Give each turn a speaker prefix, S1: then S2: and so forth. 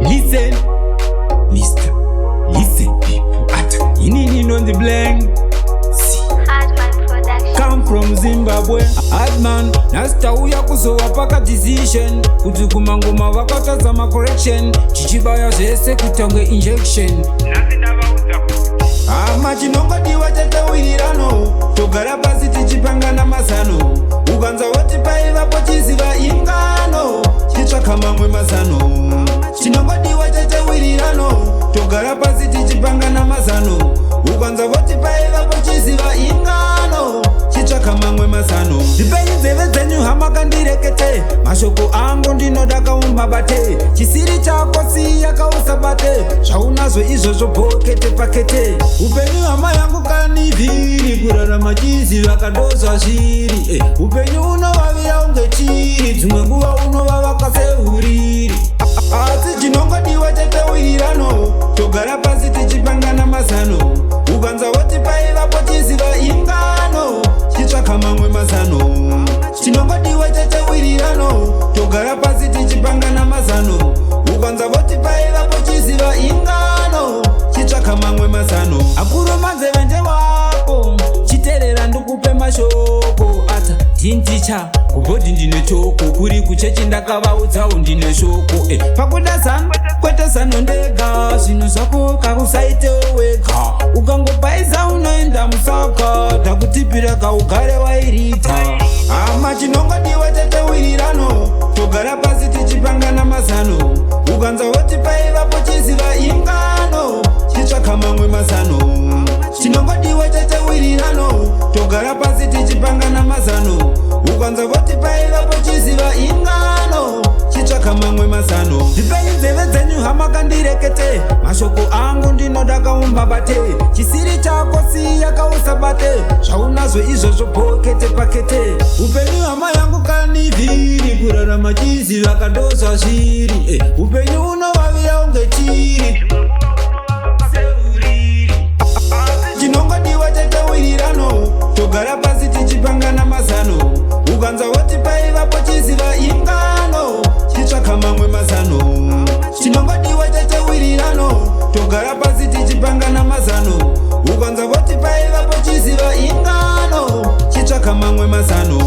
S1: Listen, Mister, listen people. You know the Bling.
S2: Hardman production.
S1: Come from Zimbabwe. Hardman, nasta uya kuzowa paka decision. Kuti kumangoma vakatazama correction. Chichibaya zvese kutangwe injection. Chinongodiwa chatawirirano. Togara pasi tichipangana mazano. Ukanza woti paivapo chiziva ingano. Chitsvaka mamwe mazano. Chinongodiwa chatawirirano. Togara pasi tichipangana mazano. Ukanza woti paivapo chiziva ingano. Chitsvaka mamwe mazano. Ndipei nzeve dzenyu hama kandirekete. Mashoko angu ndinoda kaumabate. Chisiri chako siya kausabate. Zvaunazvo izvozvo pokete pakete. Upenyu hama yangu kanivhiri. Kurarama chiziva kadozva zviri. Upenyu unovavira unge chiri. Dzimwe nguva unovava seuriri. Asi chinongodiwa chatawirirano. Togara pasi tichipangana mazano. Ukanza woti paivapo chiziva ingano. Chitsvaka mamwe mazano. Chinongodiwa chatawirirano. Togara pasi tichipangana mazano. Ukanza voti paivapo chiziva ingano. Chitsvaka mamwe mazano. Akuru manzeve ndewako. Chiterera ndukupe mashoko. Ata tinticha kubhodhi ndine choko. Kuri kuchechi ndakavaudzawo ndine shoko. Pakuda zano kwete zano ndega. Zvinhu zvako kakusaitewo wega. Ukangopaiza unoenda musaka. Takutipira kaugare wairita. Hama chinongodiwa chatawirirano. Togara pasi tichipangana mazano. Ukanza woti paivapo chiziva ingano. Chitsvaka mamwe mazano. Chinongodiwa chatawirirano. Togara pasi tichipangana mazano. Ukanza voti paivapo chiziva ingano. Chitsvaka mamwe mazano. Ndipei nzeve dzenyu hama kandirekete. Mashoko angu ndinoda kaumabate. Chisiri chako siya kausabate. Zvaunazvo izvozvo pokete pakete. Upenyu hama yangu kanivhiri. Kurarama chiziva kadozva zviri. Upenyu unovavira unge chiri. Chinongodiwa chatawirirano. Togara pasi tichipangana mazano. Ukanza woti paivapo chiziva ingano. Chitsvaka mamwe mazano. Chinongodiwa chatawirirano. Togara pasi tichipangana mazano. Ukanza voti paivapo chiziva ingano. Chitsvaka mamwe mazano.